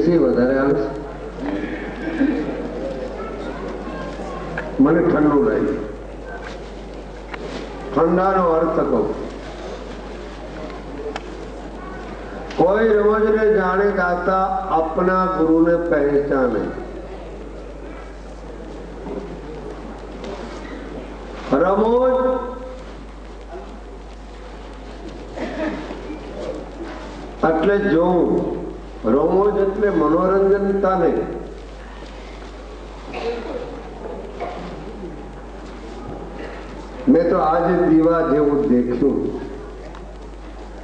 એસી વધારે આવે છે, મને ઠંડુ લાગ્યું. ઠંડાનો અર્થ કહું, કોઈ રમજને જાણે ગાતા अपना गुरुને પહેચાને. રમોજ એટલે જોવું, રમોજ એટલે મનોરંજનતા નહીં. મેં તો આજે દીવા જેવું દેખ્યું,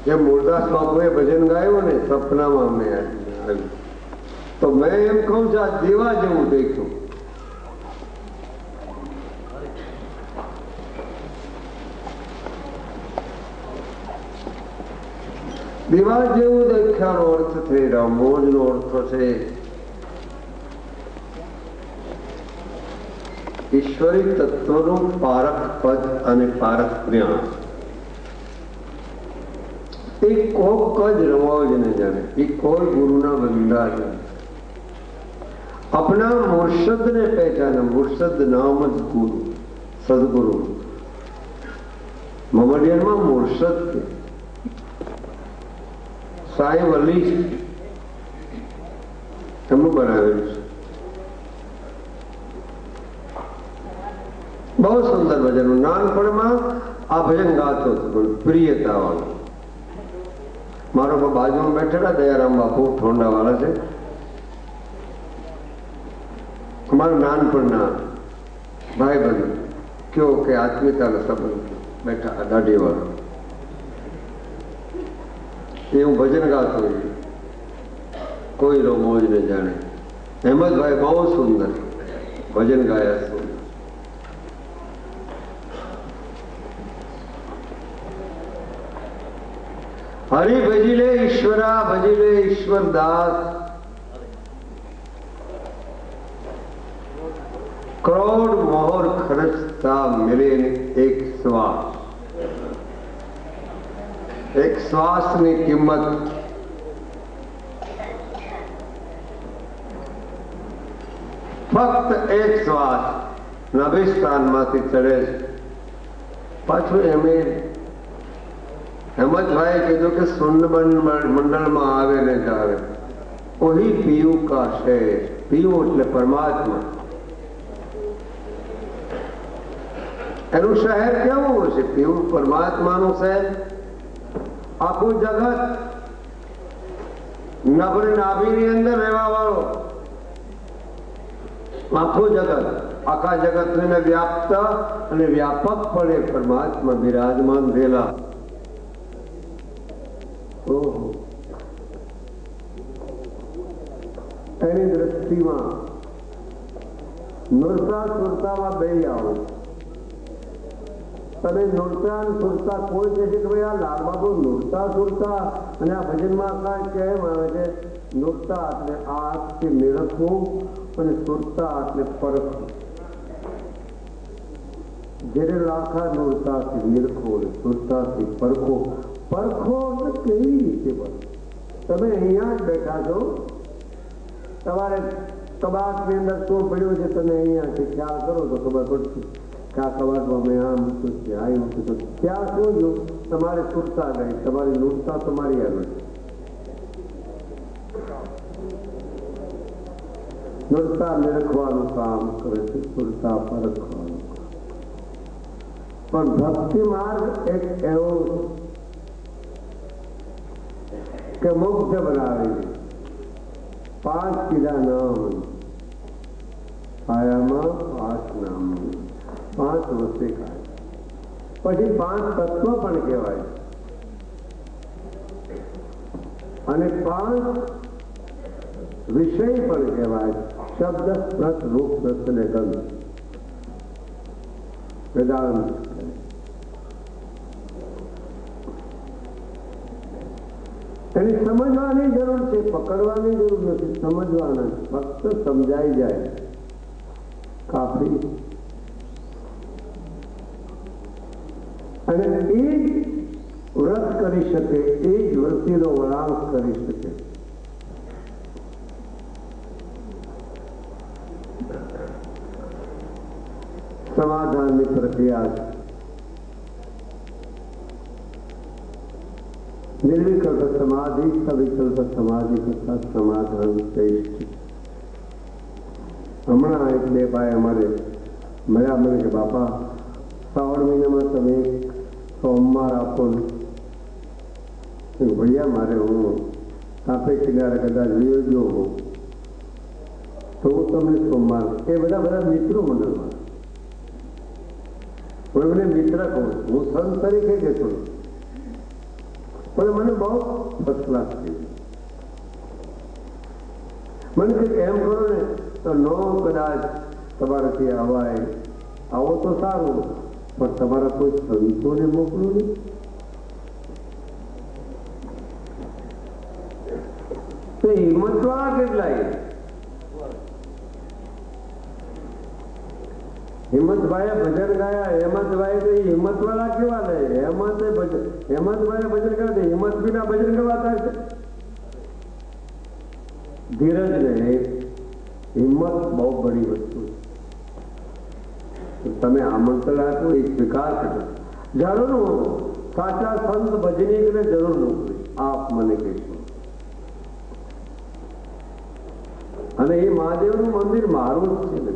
જે મૂળદાસ બાપુએ ભજન ગાયું ને સપનામાં મેં આવ્યું, તો મેં એમ કહું છું આ દીવા જેવું દેખ્યું. દીવા જેવું દેખ્યાનો અર્થ છે, રમોજનો અર્થ છે ઈશ્વરી તત્વનું પારખ પદ અને પારખ જ્ઞાન. એ કોક જ રમોજને જાણે, એ કોઈ ગુરુના બંધા જાણે. अपना मुर्शद ने पहचाना, मुर्शद नाम ज गुरु, सदगुरु. मोहम्मदियन में मुर्शद के साई वली એમનું બનાવેલું છે. બહુ સુંદર ભજન. નાનપણમાં આ ભજન ગાતો હતો, પણ પ્રિયતા વાળું. મારો બાજુમાં બેઠેલા દયારામ બાપુ ઠોંડા વાળા છે, અમારું નાનપણના ભાઈ બંધ કયો કે આત્મીયતાનો સંબંધ બેઠા દાઢી વાળો, એ હું ભજન ગાતો હોય, કોઈ રમોજ ને જાણે. હેમંતભાઈ બહુ સુંદર ભજન ગાયા. સુંદર હરિ ભજીલે ઈશ્વરા, ભજીલે ઈશ્વર દાસ. કરોડ મોહર ખર્ચતા મિલે એક શ્વાસ. એક શ્વાસની કિંમત ફક્ત એક શ્વાસ નભિસ્થાનમાંથી ચડે છે. પાછું એમે હેમંતભાઈ કીધું કે શૂન્ય મંડળમાં આવે ને જાવે, ઓહી પીયુ કા શહેર. પીયુ એટલે પરમાત્મા. એનું શહેર કેવું છે? પીયુ પરમાત્માનું શહેર. આખું જગત નભની નાભીની અંદર રહેવા વાળો, આખું જગત, આખા જગતને વ્યાપ્ત અને વ્યાપક પડે પરમાત્મા બિરાજમાન થયેલા. એની દ્રષ્ટિમાં નૂરતા સુરતામાં બે આવો. તમે નૂરતા સુરતા કોઈ કહે છે કે ભાઈ આ લાલબાબુ નૂરતા સુરતા, અને આ ભજનમાં કાંઈ કેમ આવે છે? નૂરતા એટલે આંખથી નિરખવું અને સુરતા એટલે પરખવું. જેને લાખા નૂરતાથી નિરખો અને સુરતાથી પરખો. પરખો એટલે કેવી રીતે બને? તમે અહીંયા જ બેઠા છો, તમારે કબાટની અંદર શું પડ્યું છે તમે અહીંયાથી ખ્યાલ કરો તો ખબર પડશે કે આ કબાટમાં મેં આ મૂક્યું છે, આ મૂક્યું છે. ત્યાં શું જો તમારે સુરતા ગઈ, તમારી નૂરતા તમારી આગળ છે. નૂરતા નિરખવાનું કામ કરે છે, સુરતા પરખવાનું. પણ ભક્તિ માર્ગ એક એવો કે મુગ્ધ બનાવી. 5 કીધા નામ, છાયામાં 5 નામ, 5 વસ્તુ ખાય. પછી 5 તત્વ પણ કહેવાય, અને 5 વિષય પણ કહેવાય. શબ્દ, સ્પર્શ, રૂપ, રસ અને ગંધ. વેદાંત એની સમજવાની જરૂર છે, પકડવાની જરૂર નથી. સમજવાના, ફક્ત સમજાઈ જાય કાફી. અને એ જ વ્રત કરી શકે, એ જ વૃત્તિનો વળાંક કરી શકે. પ્રક્રિયા છે. નિર્વિકલ્પ સમાધિ, સવિકલ્પ સમાધિ તથા સમાધાન શ્રેષ્ઠ. હમણાં એક બે ભાઈ અમારે મળ્યા, મને કે બાપા શ્રાવણ મહિનામાં તમે સોમવાર આપો ને. ભૈયા મારે હું કાપે કિનારે કદાચ વિયોગ્યો હોઉં તો હું તમને સોમવાર, એ બધા મિત્રો મંડળમાં હું એમને મિત્ર કહું, હું સંત તરીકે કહેતો પણ મને બહુ ફર્સ્ટ ક્લાસ થઈ. મને કંઈક એમ કરો ને તો નો કદાચ તમારાથી આવાય, આવો તો સારું, પણ તમારા કોઈ સંતોને મોકલો નહીં. તો હિંમતવાળા કેટલાય? હિંમતભાઈએ ભજન ગાયા, હેમંતભાઈ તો હિંમતવાળા કેવા લે? હેમંતભાઈએ ભજન ગાયા, હિંમત વિના ભજન ગવાતા છે. ધીરજ ને હિંમત બહુ બડી વસ્તુ છે. તમે આમંત્રણ આપ્યું એ સ્વીકાર કરો. જરૂર સાચા સંત ભજનીકને જરૂર મોકલી આપ મને કહેશો. અને એ મહાદેવનું મંદિર મારું જ છે.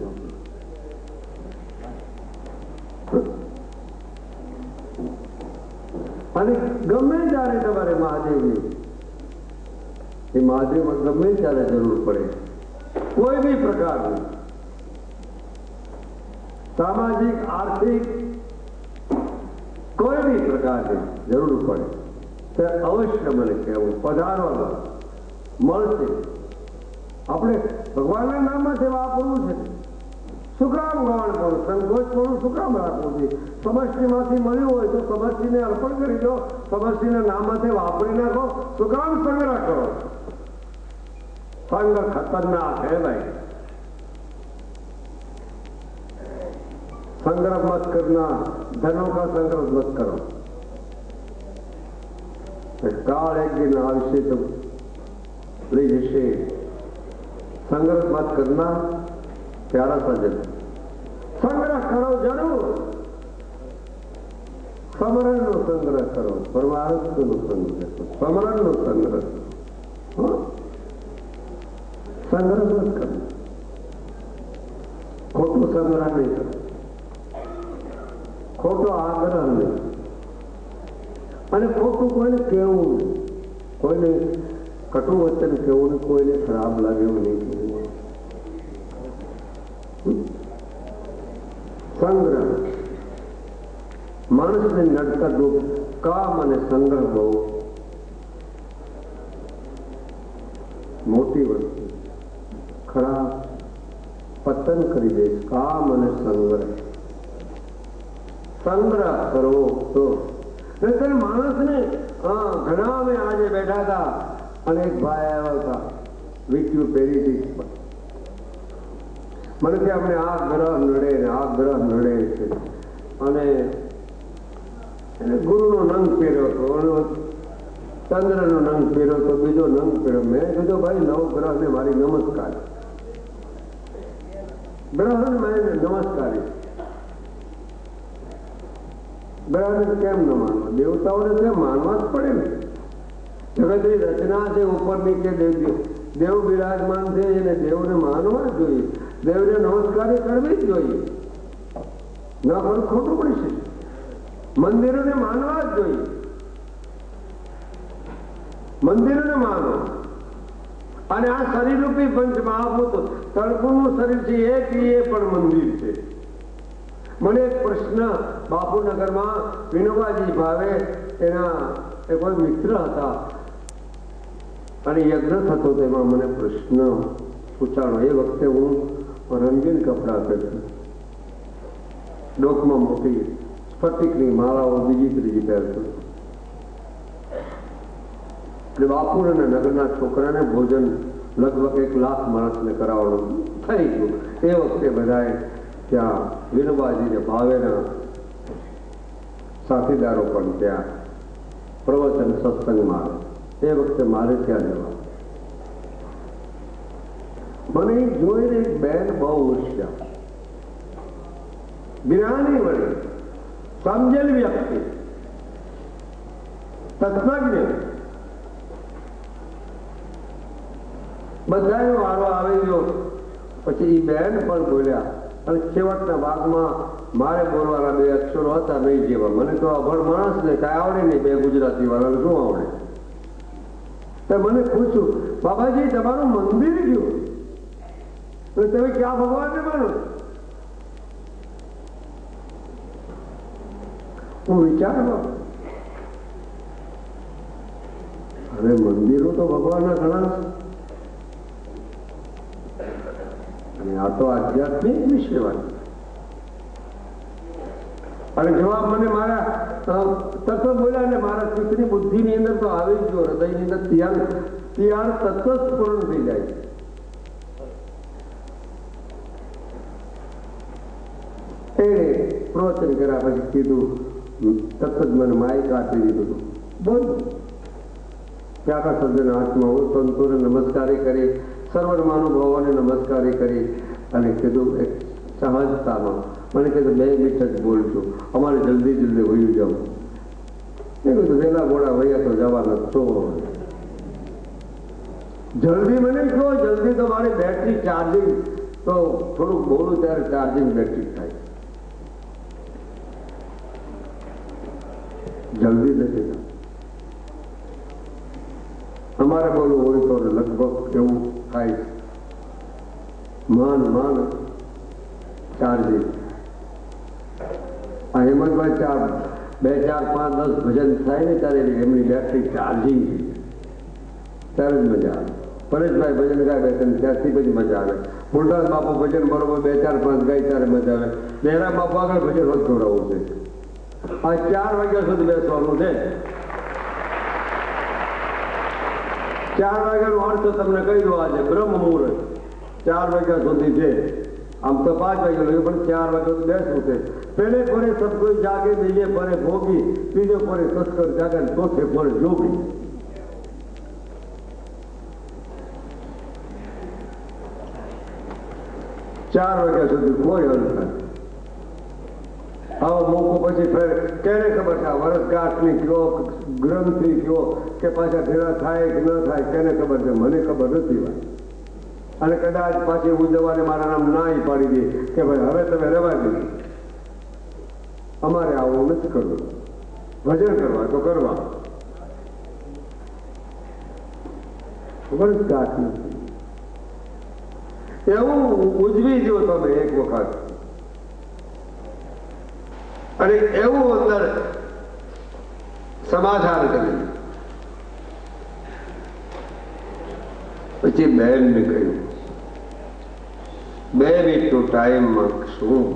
અને ગમે ત્યારે તમારે મહાદેવની, એ મહાદેવમાં ગમે ત્યારે જરૂર પડે, કોઈ બી પ્રકારની સામાજિક, આર્થિક, કોઈ બી પ્રકારની જરૂર પડે ત્યારે અવશ્ય મને કહેવું, પધારવાનું મળશે. આપણે ભગવાનના નામમાં સેવા આપવું છે. શું કામ ગૌણ કરું? સંકોચ કરું શું કામ રાખવું છે? સમષ્ટિમાંથી મળ્યું હોય તો સમષ્ટિને અર્પણ કરી દો, સમષ્ટિના નામમાંથી વાપરી નાખો. શું કામ સંગ્રહ કરો? સંગ્રહ ખતરનાક है भाई. संग्रह मत करना, धनों का संग्रह मत करो. काल एक दिन आवश्य तो ले जैसे संग्रह मत करना. प्यारा सज्जन, संग्रह करो जरूर. समरण नो संग्रह करो, परमार्थ नो संग्रह करो, समरण नो संग्रह करो. संग्रह मत करो, खोटो संग्रह नहीं करो, खोटो आग्रह नहीं, અને ખોટું કોઈને કહેવું નહીં, કોઈને કટુ વચન કહેવું નહીં, કોઈને ખરાબ લાગે એવું નહીં કહેવું. સંગ્રહ માણસને નડતા દુઃખ, કામ અને સંગ્રહ બહુ મોટી વસ્તુ, ખરાબ પતન કરી દે. કામ અને સંગ્રહ, સંગ્રહ કરો તો માણસને. ઘણા અમે આજે બેઠા હતા અને એક ભાઈ આવ્યા હતા, વીટ્યુ પહેરી હતી. મને કે અમને આ ગ્રહ નડે ને આ ગ્રહ નડે છે, અને એને ગુરુનો નંગ પહેર્યો હતો, ચંદ્રનો નંગ પહેર્યો હતો, બીજો નંગ પહેર્યો. મેં કીધું ભાઈ નવ ગ્રહ ને મારી નમસ્કાર, ગ્રહ મેં નમસ્કારી. ગ્રહને કેમ ન માનવા? દેવતાઓને કેમ માનવા જ પડે ને. જગતની રચના છે, ઉપર નીચે દેવ બિરાજમાન છે, એને દેવને માનવા જ જોઈએ, દેવને નમસ્કારી કરવી જ જોઈએ. ના કરું ખોટું પડી છે. મંદિરોને માનવા જ જોઈએ, મંદિરોને માનો. અને આ શરીરરૂપી પંચ મહાભૂત, તળપુરનું શરીર છે, એક એ પણ મંદિર છે. મને એક પ્રશ્ન બાપુનગરમાં વિનોબાજી ભાવે, એના એ કોઈ મિત્ર હતા અને યજ્ઞ થતો, તેમાં મને પ્રશ્ન પૂછાણો. એ વખતે હું રંગીન કપડા પહેરતો, ડોકમાં મોટી સ્ફટિકની માળાઓ બીજી ત્રીજી પહેરતો. એટલે બાપુર અને નગરના છોકરાને ભોજન લગભગ 1 લાખ માણસને કરાવવાનું થઈ ગયું. એ વખતે બધાએ ત્યાં વિનોબાજીને ભાવેના સાથીદારો પણ ત્યાં પ્રવચન સત્સંગમાં આવે. એ વખતે મારે ત્યાં જવા. મને જોઈને એક બેન બહુ હોશિયાર, જ્ઞાની વળી, સમજેલ વ્યક્તિ, તત્વજ્ઞ, બધાનો વારો આવી ગયો. પછી એ બેન પણ બોલ્યા અને છેવટના ભાગમાં મારે બોલવાના બે અક્ષરો હતા નહીં જેવા. મને તો અભણ માણસ ને કાંઈ આવડે નહીં, બે ગુજરાતી વાળાને શું આવડે? તો મને પૂછ્યું, બાબાજી તમારું મંદિર ગયું તો તમે ક્યાં ભગવાનને માનો? હું વિચારવા, હવે મંદિરો તો ભગવાનના ઘણા છે અને આ તો આધ્યાત્મિક વિષય વાત. અને જવાબ મને મારા તત્વ બોલ્યા ને મારા ચિત્તની બુદ્ધિની અંદર તો આવી જ ગયો, હૃદયની અંદર ત્યાર તત્વ પૂર્ણ થઈ જાય. એને પ્રવચન કર્યા પછી કીધું, તત્વ જ મને માઇક આપી દીધું, બોલ ત્યાંના સજ્જન હાથમાં હું સંતોને નમસ્કારી કરી, સર્વ મહાનુભાવોને નમસ્કારી કરી અને કીધું એક સહજતામાં મને કીધું 2 મિનિટ જ બોલશું, અમારે જલ્દી જલ્દી વયું જાઉં. એ કીધું વહેલા મોડા વયા તો જવાના છો. જલ્દી મને કહો, જલ્દી તો મારી બેટરી ચાર્જિંગ તો થોડુંક બોલું ત્યારે ચાર્જિંગ બેટરી થાય, જલ્દી નથી. અમારે બોલવું હોય તો લગભગ એવું થાય, માન ચાર્જિંગ. આ હેમંતભાઈ 2, 4, 5, 10 ભજન થાય ને ત્યારે એમની બેટરી ચાર્જિંગ ત્યારે જ મજા આવે. પરેશભાઈ ભજન ગાય 2-3 ત્યારથી પછી મજા આવે. ફૂલદાસ બાપુ ભજન બરોબર 2, 4, 5 ગાય ત્યારે મજા આવે. બેરા બાપુ આગળ ભજન હોત જોડાવવું છે. આ 4 વાગ્યા સુધી બેસવાનું છે. 4 વાગ્યાનો અર્થ તમને કહી દો, આજે બ્રહ્મ મુહૂર્ત 4 વાગ્યા સુધી છે. આમ તો 5 વાગ્યા લાગે પણ 4 વાગ્યા બેસવું છે. પહેલે પરે સબ કોઈ જાગે, બીજે પરે ભોગી, ત્રીજે પરે તસ્કર જાગે, ચોથે પરે જોગી. ચાર વાગ્યા સુધી કોઈ હલ થાય. આવો મોકો પછી ફેર કેને ખબર છે? વરસગાંઠની કયો, ગ્રંથથી કયો કે પાછા ભેળા થાય કે ન થાય કેને ખબર છે? મને ખબર નથી ભાઈ. અને કદાચ પાછી ઉજવવાને મારા નામ ના પાડી દે કે ભાઈ હવે તમે રહેવા દો, અમારે આવું નથી કરવું, ભજન કરવા તો કરવા. વરસગાંઠ નથી એવું ઉજવી દો તમે એક વખત, અને એવું અંદર સમાધાન કર્યું. પછી બહેનને કહ્યું, 2 મિનિટનો ટાઈમ શું?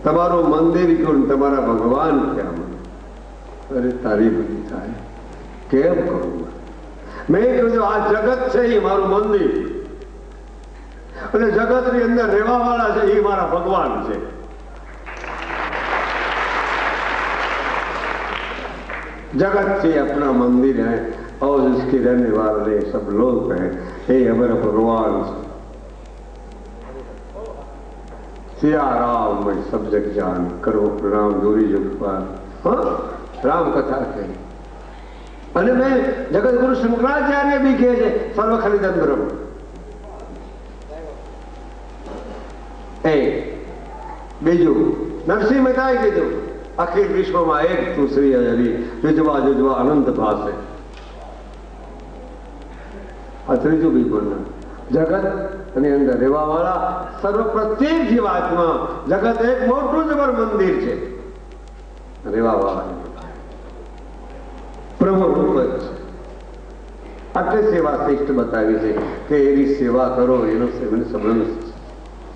તમારું મંદિર કયું, તમારા ભગવાન ક્યાં? અરે તારી બધી થાય કેમ કરું? મેં કહ્યું આ જગત છે એ મારું મંદિર, અને જગત ની અંદર રહેવા વાળા છે એ મારા ભગવાન છે. जगत से अपना मंदिर है और इसके रहने वाले सब लोग हैं, ये हमारा भगवान सिया राम मैं सब जग जान, करो प्रणाम जोरी जुग पार. हाँ, राम कथा कही. અને મેં જગતગુરુ શંકરાચાર્ય બી કહે છે સર્વ ખલિદમ બ્રહ્મ. બીજું નરસિંહ મહેતાએ કીધું, અખિલ વિશ્વમાં એક તું શ્રી હરિ, જુજવા જુજવા અનંત ભાષે. આ ત્રીજું બી બોલના. જગત ની અંદર રહેવા વાળા સર્વ પ્રત્યેક જીવાત્મા, જગત એક મોટું જબર મંદિર છે. રહેવા વાળા પ્રભુ રૂપ જ છે. આટલી સેવા શ્રેષ્ઠ બતાવી છે કે એની સેવા કરો, એનો સંબંધ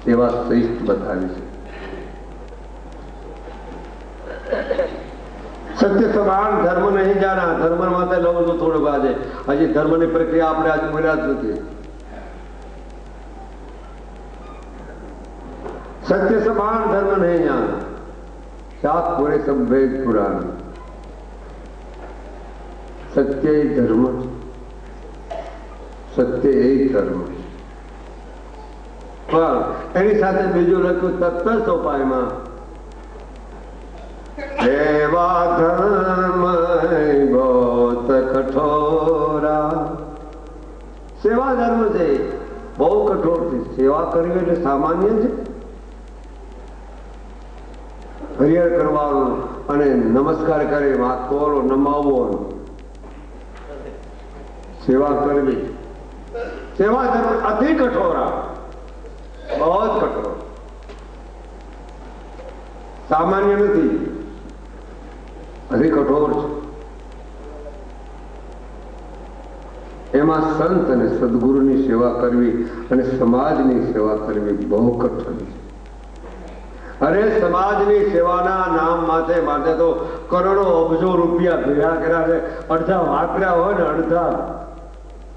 સેવા શ્રેષ્ઠ બતાવી છે. સત્ય સમાન ધર્મ નહીં જાણા. ધર્મ માટે લઉં તો થોડુંક આજે હજી ધર્મની પ્રક્રિયા આપણે આજે બોલ્યા જ નથી. સત્ય સમાન ધર્મ નહીં જાણા, સાત પૂરે સબ વેદ પુરાણ. સત્ય એ ધર્મ, સત્ય એ ધર્મ. પણ એની સાથે બીજું લખ્યું તત્વ સોપાયમાં, સેવા ધર્મ બહુત કઠોરા. સેવા ધર્મ છે બહુ કઠોર છે. સેવા કરવી એટલે સામાન્ય છે? હરિહર કરવાનું અને નમસ્કાર કરી માથોલો નમાવવો, સેવા કરવી, સેવા ધર્મ અતિ કઠોરા, બહુ જ કઠોર, સામાન્ય નથી, અતિ કઠોર છે. એમાં સંત અને સદગુરુની સેવા કરવી અને સમાજની સેવા કરવી બહુ કઠોર છે. અરે સમાજની સેવાના નામ માટે તો કરોડો અબજો રૂપિયા ભેગા કર્યા છે. અડધા વાપર્યા હોય ને અડધા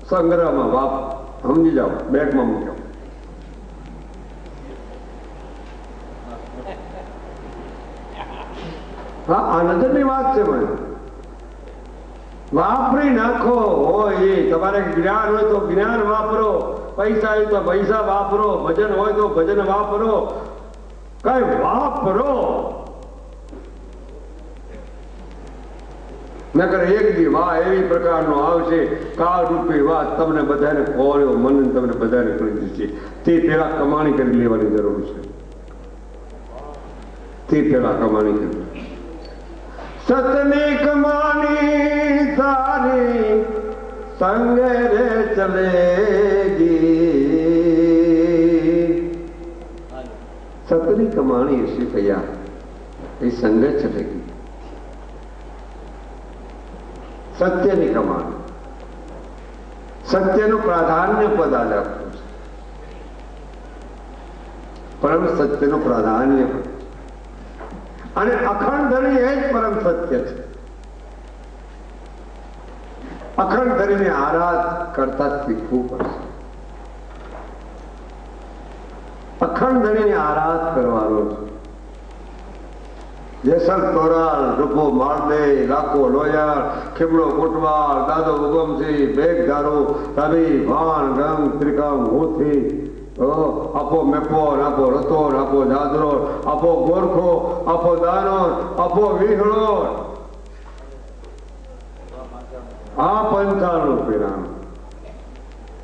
સંગ્રહમાં વાપ, સમજી જાઓ, બેગમાં મૂક્યો. હા, આ નજરની વાત છે. મને વાપરી નાખો. હોય એ તમારે જ્ઞાન હોય તો જ્ઞાન વાપરો, પૈસા હોય તો પૈસા વાપરો, ભજન હોય તો ભજન વાપરો, કઈ વાપરો. નકર એક દી વાહ એવી પ્રકારનો આવશે, કાળ રૂપી વાત તમને બધાને ખોળ્યો મન તમને બધાને કરી દેશે. તે પેલા કમાણી કરી લેવાની જરૂર છે. તે પેલા કમાણી કરી, સતની કમાણી તારી સંગે રે ચલેગી. સતની કમાણી ऐसी भैया ये संगत चलेगी. સત્યની કમાણી, સત્યનું પ્રાધાન્ય પદ આજે આપવું છે. પરમ સત્યનું પ્રાધાન્ય પદ અને અખંડ ધરી એ જ પરમ સત્ય છે. અખંડ ધરીને આરાધ કરતા શીખવું પડશે. અખંડ ધરીને આરાધ કરવાનો છે. જેસલ તોરાલ, રૂપો માળદે, લાખો લોયાર, ખીમડો કોટવાલ, દાદો ઉગમસિંહ, બેગ ધારો, રવિ ભાન ગંગ ત્રિકમ હોથી, આપો મેપો, આપો રતો, આપો જાદરો, આપો ગોરખો, આપો દાનો, આપો વિહળો. આ પંચાણું પીરાનું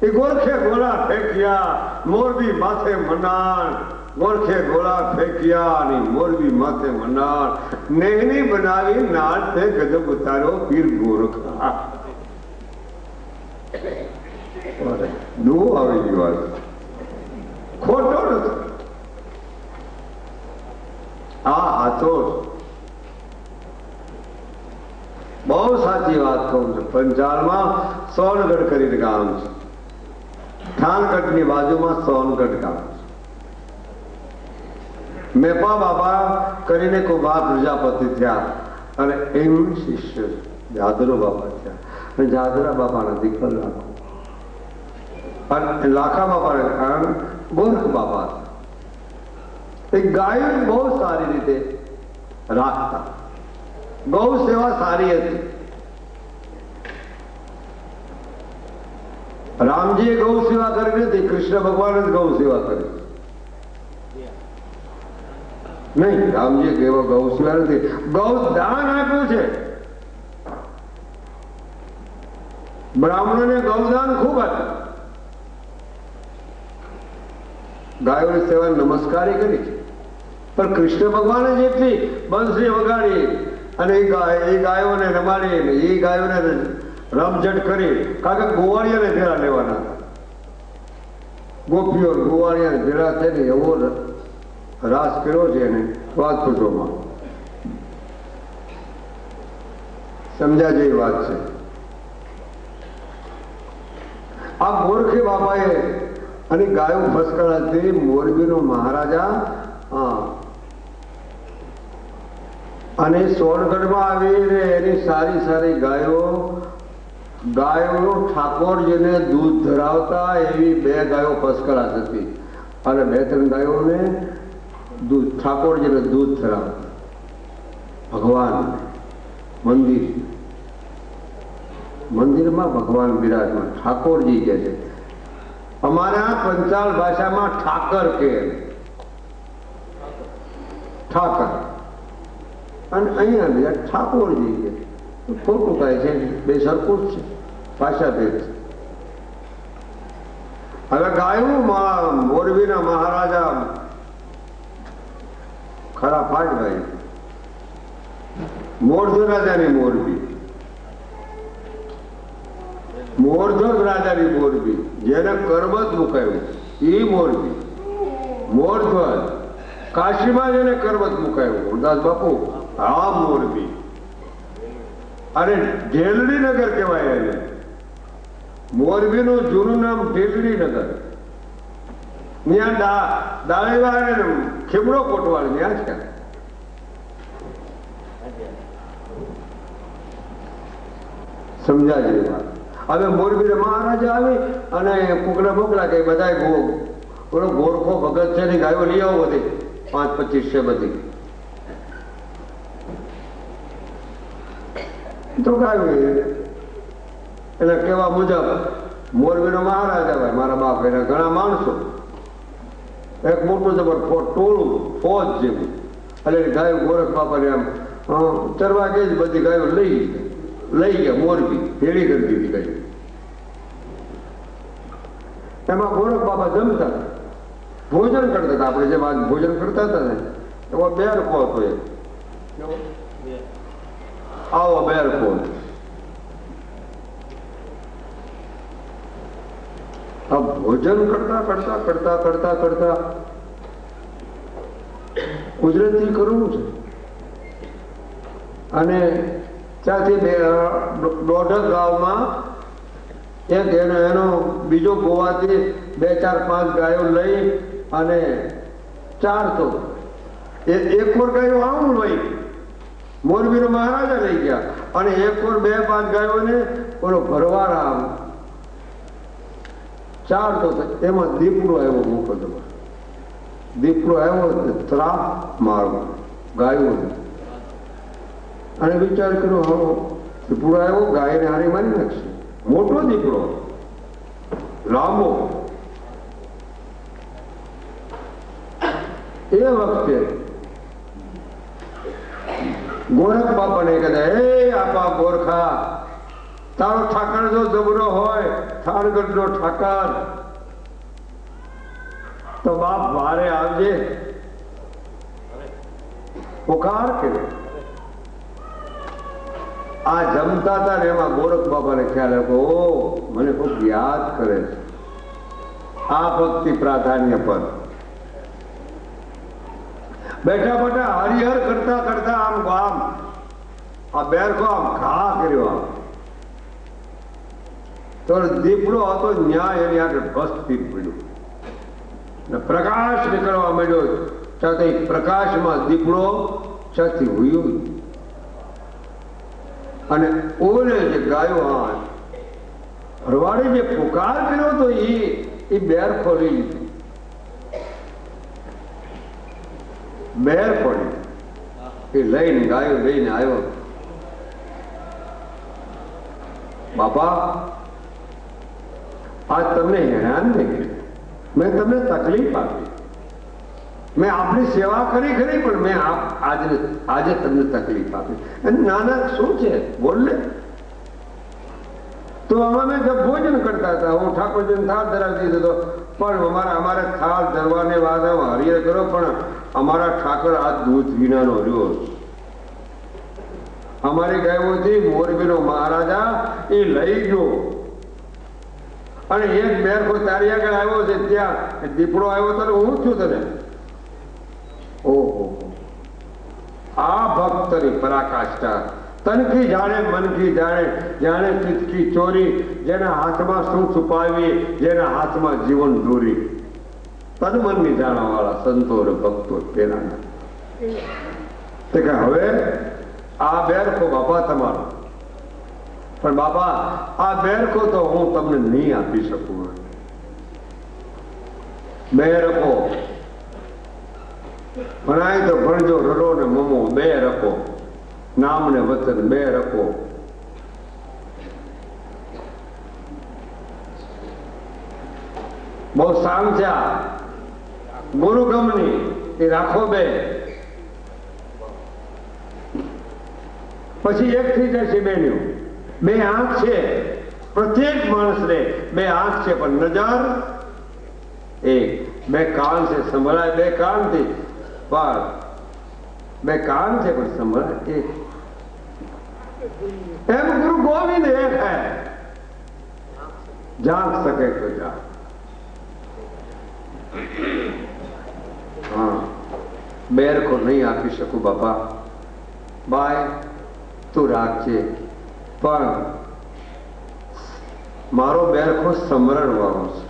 એ ગોરખે ગોળા ફેંક્યા, મોરબી માથે મનાણ. ગોરખે ગોળા ફેંક્યા ની મોરબી માથે મનાણ. નેહની બનાવી નાળ તે ગજબ ઉતારો પીર ગોરખા. દો આવી ગઈ વાત, ખોટો નથી. આ હાથો બહુ સાચી વાત કહું છું. પંચાળમાં સોનગઢ કરીને ગામ છે. થાનગઢની બાજુમાં સોનગઢ ગામ છે. મેપા બાબા કરીને કુબા પ્રજાપતિ થયા અને એમનું શિષ્ય જાદરો બાબા થયા. અને જાદરા બાબાના દીકરા લાખો, અને લાખા બાબાને કારણ ગોરખ બાબા હતા. એ ગાયો બહુ સારી રીતે રાખતા, ગૌ સેવા સારી હતી. રામજીએ ગૌ સેવા કરી નથી, કૃષ્ણ ભગવાને જ ગૌ સેવા કરી નહીં. રામજીએ કેવો ગૌ સેવા નથી, ગૌ દાન આપ્યું છે. બ્રાહ્મણોને ગૌદાન ખૂબ આપ્યું. ગાયોની સેવા નમસ્કારી કરી છે. પણ કૃષ્ણ ભગવાને જેટલી બંસરી વગાડી અને એ ગાયોને રમાડી, એ ગાયોને રમઝટ કરી, કારણ કે ગોવાળિયાને ભેળા લેવાના હતા. ગોપીઓ ગોવાળિયાને ભેળા થઈને એવો રાસ કર્યો છે એને વાત પૂછવામાં. સમજ્યા જેવી વાત છે. આ ગોરખી બાપાએ અને ગાયો ફસકડાથી મોરબીનો મહારાજા અને સોનગઢમાં આવીને એની સારી સારી ગાયો ઠાકોરજીને દૂધ ધરાવતા એવી 2 ગાયો ફસકડાત હતી. અને 2-3 ગાયોને દૂધ ઠાકોરજીને દૂધ ધરાવતા. ભગવાન મંદિરમાં ભગવાન બિરાજમાન, ઠાકોરજી કે છે. અમારા પંચાલ ભાષામાં ઠાકર કે ઠાકર, અને અહીંયા બીજા ઠાકોરજી કે. ખોટું કાંઈ છે, બે સરખું જ છે, ભાષા ભેદ છે. હવે ગાયું મોરબીના મહારાજા ખરા ફાટભાઈ, મોરધો રાજાની મોરબી, મોરધો રાજાની મોરબી, જેને કરબત મુકાયું એ મોરબી. મોરધ્વજ કાશીમાં જેને કરબત મુકાયું ગુરદાસ બાપુ, આ મોરબી. અને ઢેલડી નગર કહેવાય એને. મોરબીનું જૂનું નામ ઢેલડી નગર. ત્યાં દાળીવાળ ખેમડો કોટવાળ ત્યાં છે. સમજાય છે વાત. હવે મોરબી મહારાજા આવી અને કુકડા મોકલા કે બધા ગોરખો ભગત છે ને ગાયો લઈ આવો બધી 5-25 છે બધી. તો ગાયું એટલે કેવા મુજબ મોરબીનો મહારાજા ભાઈ મારા બાપ એના ઘણા માણસો, એક મોટું જબર ટોળું ફોજ જેવું. એટલે ગાયું ગોરખ બાપાને આમ ચરવા ગઈ જ બધી ગાયો લઈ ગયા મોરબી, ભેળી કરી દીધી ગાયું. એમાં ગોરખ બાપા જમતા ભોજન કરતા હતા. આપણે જેમ આજ ભોજન કરતા હતા ને એમાં બેરખો હતો. એ આવો બેરખો. આ ભોજન કરતા કરતા કરતા કરતા કરતા ગુજરાતી કરવું છે. અને ત્યાંથી દોઢક ગામમાં એક એનો બીજો ગોવાથી 2-4-5 ગાયો લઈ અને 400 એક ઓર ગાયો આવું લઈ મોરબીનો મહારાજા લઈ ગયા. અને એક ઓર 2-5 ગાયોને ઓલો ભરવાડા 400. એમાં દીપડો આવ્યો મોકલવા. દીપડો આવ્યો ત્રાપ મારવા ગાયો. અને વિચાર કર્યો હવે દીપડો આવ્યો ગાયને હારી મારી નાખશે. મોટો દીપડો લાંબો. એ વખતે ગોરખ બાપાને કહેતા, હે આપા ગોરખા, તારો ઠાકર જો જબરો હોય, થાનગઢ નો ઠાકર, તો બાપ વારે આવજે. પુકાર કે આ જમતા હતા ને એમાં ગોરખ બાપાને ખ્યાલ આવ્યો, ઓ મને ખૂબ યાદ કરે છે આ ભક્તિ પ્રાધાન્ય પર. બેઠા બેઠા હરિહર કરતા કરતા આમ આ બેરખો આમ ઘા કર્યો. આમ તો દીપડો હતો ન્યાય એની આગળ ભસ્તી પડ્યો ને પ્રકાશ નીકળવા માંડ્યો. ત્યાંથી પ્રકાશમાં દીપડો ત્યાંથી હુયો. અને ઓલે જે ગાયો ભરવાડે જે પુકાર કર્યો હતો એ બેરખો લઈ લીધી. બેર પડી એ લઈને ગાયો લઈને આવ્યો. બાપા આજ તમને હેરાન નહીં કર્યું, મેં તમને તકલીફ આપી, મેં આપની સેવા કરી ખરી, પણ મેં આજે તમને તકલીફ આપી. અને નાના શું છે બોલ ને. તો અમે જબ ભોજન કરતા હતા, હું ઠાકોરજીને થાળ ધરાવી દીધો હતો, પણ અમારે થાળ ધરવાને વાત હરિયર કરો, પણ અમારા ઠાકર આ દૂધ વિનાનો રહ્યો. અમારી ગાયોથી મોરબીનો મહારાજા એ લઈ ગયો. અને એક બેરખો તારી આગળ આવ્યો છે, ત્યાં દીપડો આવ્યો તને હું છું તને. ઓહો, આ ભક્તની પરાકાષ્ઠા. તનકી જાણે મનકી જાણે, જાણે ચિતકી ચોરી, જેના હાથમાં શું છુપાવી, જેના હાથમાં જીવન દોરી. તન મનની જાણવા વાળા સંતો અને ભક્તો પેલા. તે કે હવે આ બેરખો બાપા તમારો, પણ બાપા આ બેરખો તો હું તમને નહીં આપી શકું. બેરખો ભણાય તો ભણજો રરો ને મમો, બે રખો નામ ને વચન, બે રખો. બહુ શાંત છે આ ગુરુગમની એ રાખો બે, પછી એક થઈ જશે બેનું. બે આંખ છે પ્રત્યેક માણસને, બે આંખ છે પણ નજર એક, બે કાન છે સંભળાય બે કાનથી, પણ બે કાન છે પણ સંભળાય એક. એમ ગુરુ ગોવિંદ એક હૈ, જાग सके तो जा. हाँ, बेर को नहीं आपी सकूं बापा, बाय તું રાખજે, પણ મારો બેરખો સમરણ વાળો છે.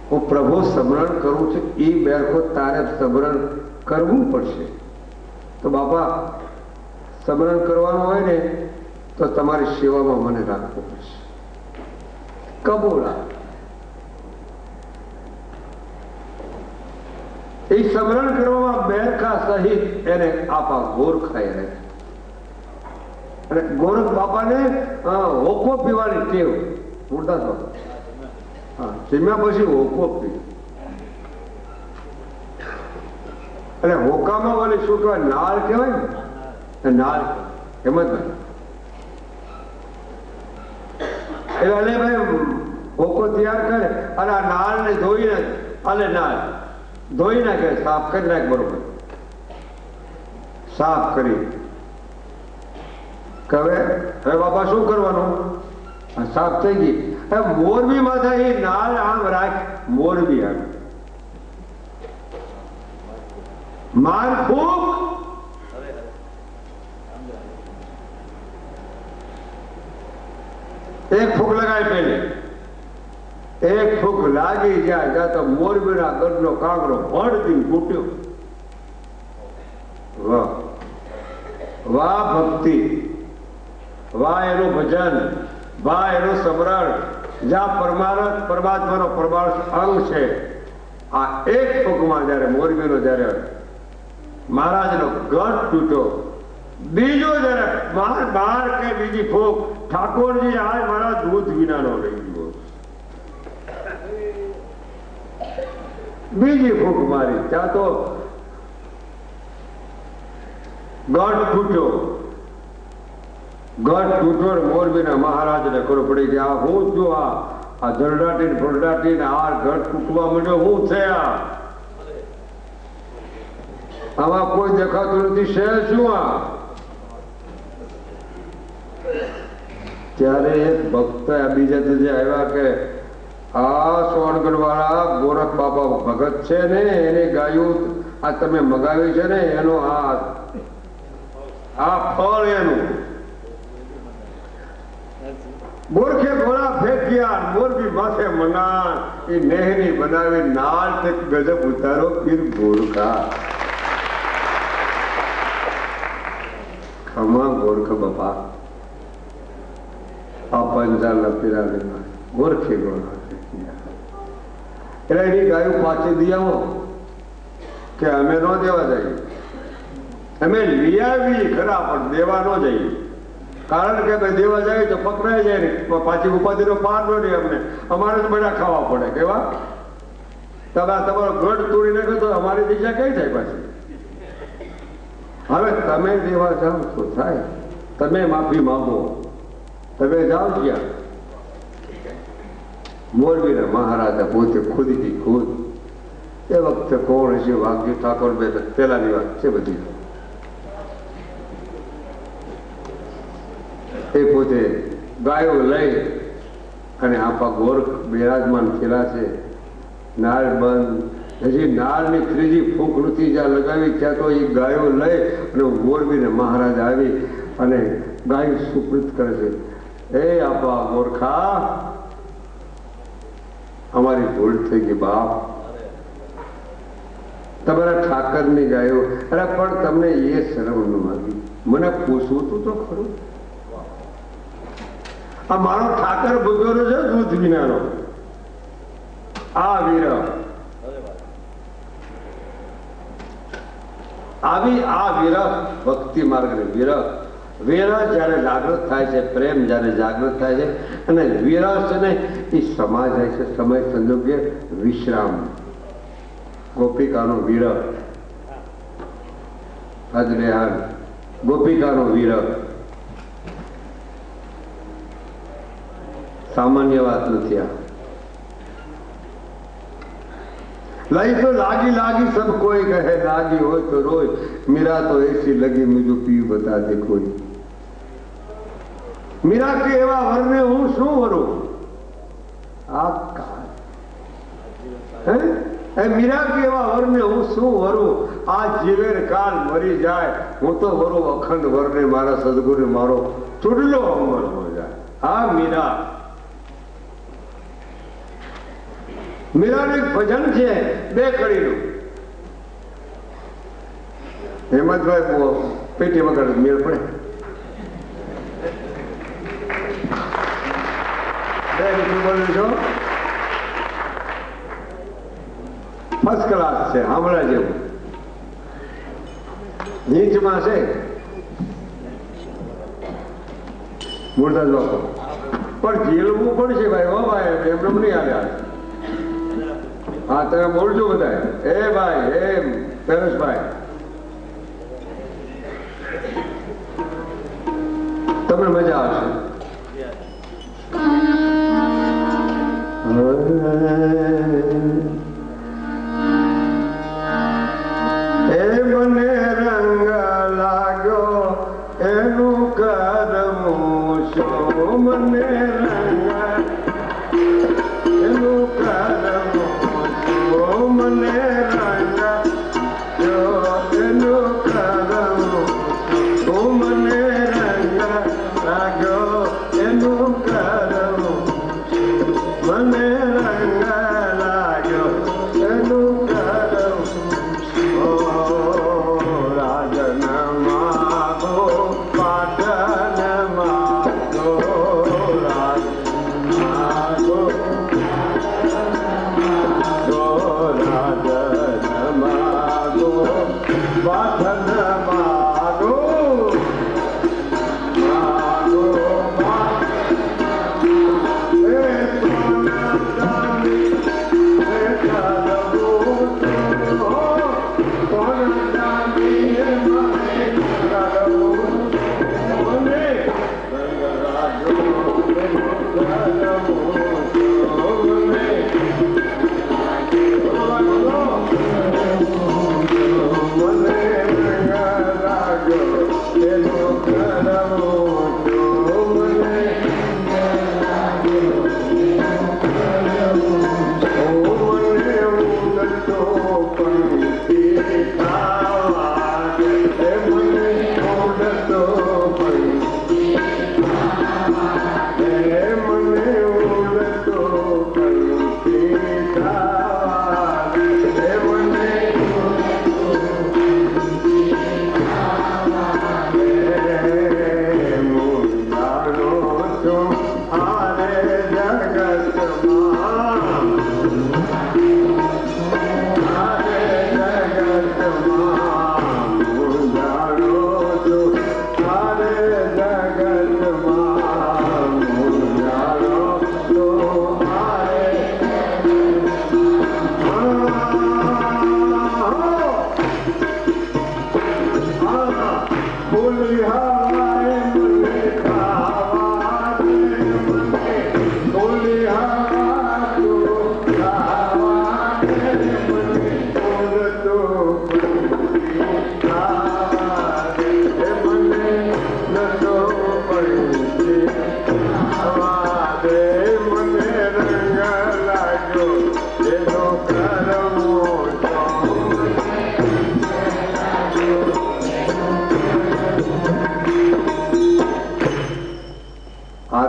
હું પ્રભુ સમરણ કરું છું, એ બેરખો તારે સમરણ કરવું પડશે. તો બાપા સમરણ કરવાનું હોય ને તો તમારી સેવામાં મને રાખવું પડશે. કબૂલા એ સમરણ કરવામાં બેરખા સહિત એને આપા ગોરખાએ રહે. અને ગોરખ બાપાને હોકો પીવાની ટેવ પૂરતા થતો. હા, જમ્યા પછી હોકો પી. એટલે હોકામાં વાળી શું કહેવાય, નાળ કહેવાય ને, નાળ હેમંત એટલે અલે ભાઈ હોકો તૈયાર કરે અને આ નાળ ને ધોઈને અલે નાળ ધોઈ નાખે, સાફ કરી નાખે, બરોબર સાફ કરી. હવે બાપા શું કરવાનું, સાફ થઈ ગઈ. હવે મોરબી માથા એ નાળ આમ રાખ, મોરબી આમ માર ફૂક, એક ફૂક લગાય પેલે, એક ફૂક લાગી જાય ત્યાં તો મોરબીના ગઢનો કાંકરો ભડથી ફૂટ્યો. વાહ વાહ ભક્તિ, વાહ એનું ભજન, વાહ એનું સમરણ. જ્યાં પરમાત્માનો પરમાર્થ અંગ છે, આ એક ફૂકમાં જયારે મોરબીનો જયારે મહારાજનો ગઢ તૂટ્યો, બીજો જયારે બાર કે બીજી ફૂક ઠાકોરજી આ મારા દૂધ વિનાનો રહી ગયો, બીજી ફૂક મારી ત્યાં તો ગઢ તૂટ્યો. ગઢ તૂટ્યો, મોરબીના મહારાજને ખબર પડી કે આ હું છું, આ જરડાટી ફરડાટી ને આ ગઢ તૂટવા માંડ્યો, હું છે આમાં કોઈ દેખાતું નથી, છે શું આ? ત્યારે એક ભક્ત બીજા જે આવ્યા કે આ સોનગઢ વાળા ગોરખ બાબા ભગત છે ને, એને ગાયું આ તમે મગાવી છે ને, એનો આ ફળ એનું. ગોરખે ઘોડા ફેંક્યા, મોરબી માથે મનાર, એ નહેરી બનાવી નાળ તે ગજબ ઉતારો પીર ગોરખા. ખમા ગોરખ બાપા, આ પંચાલ પીરા લેવા ગોરખે ઘોડા ફેંક્યા. એટલે એની ગાયું પાછી દી આવો કે અમે ન દેવા જઈએ, અમે લઈ આવી ખરા પણ દેવા ન જઈએ. કારણ કે ભાઈ દેવા જાય તો પકડાઈ જાય ને, પાછી ઉપાધિનો પાર ન રહે. અમને અમારે જ બધા ખાવા પડે. કેવા તમારો ગઢ તોડી નાખો તો અમારી દિશા કઈ થાય પાછી? હવે તમે દેવા જાઓ તો થાય, તમે માફી માંગો, તમે જાઓ ક્યાં? મોરબીના મહારાજા પોતે ખુદથી ખુદ. એ વખતે કોણ હશે? વાઘજી ઠાકોર બે પેલાની વાત છે બધી. એ પોતે ગાયો લઈ અને આપા ગોરખ બિરાજમાન થયેલા છે. નાળ બંધ, હજી નાળની ત્રીજી ફૂંક નથી જ્યાં લગાવી ત્યાં તો એ ગાયો લઈ અને મોરબીને મહારાજ આવી અને ગાય સુપ્રીત કરે છે. એ આપા ગોરખા, અમારી ભૂલ થઈ ગઈ બાપ, તમારા ઠાકરની ગાયો. અરે પણ તમને એ શરમ ન આવી? મને પૂછવું તું તો ખરું. આ મારો ઠાકર ભગવાનો છે દૂધ વિનાનો, આ વીર આવી આ વિરહ ભક્તિ માર્ગ ને વિરહ વિરહ જ્યારે જાગૃત થાય છે, પ્રેમ જ્યારે જાગૃત થાય છે, અને વિરહ છે ને એ સમાજ જાય છે સમય સંજોગે વિશ્રામ. ગોપિકાનો વિરહ, અજનેહાન ગોપિકાનો વિરહ સામાન્ય વાત નથી. આ लाइफ तो लागी लागी सब कोई कहे, लागी हो तो रोय, मीरा तो ऐसी लगी मुझे पीऊ बता दे कोई. मीरा के एवा वरने हूं શું વરું? આ હે મીરા કે એવા વરને હું શું વરું? આ જીવેર કાલ મરી જાય, હું તો વરું અખંડ વરને મારા સદગુરુ મારો ચૂડલો અમર હો જાય. હા મીરા. મીરાનું એક ભજન છે બે કડીનું. હેમંતભાઈ પેટી વગર મેળ પડે. બે રીતું બોલું છો, ફર્સ્ટ ક્લાસ છે, હમણાં જેવું નીચમાં છે મુર્દા લોકો, પણ ઝીલવું પડશે ભાઈ. હો ભાઈ એમને નહીં આવ્યા. હા તમે બોલજો બધા. એ ભાઈ એ પરેશભાઈ તમને મજા આવશે. એ મને રંગ લાગ્યો એનું કરમું શું? મને રંગ એનું કરમું મને રંગ જો એનું કરમું તું મને રંગ લાગ્યો એનું કરમું મને રંગ લાગ્યો એનું કરમું. ઓ રાજન માગો પાટન માગો રાજ માગો પાટન માગો માગો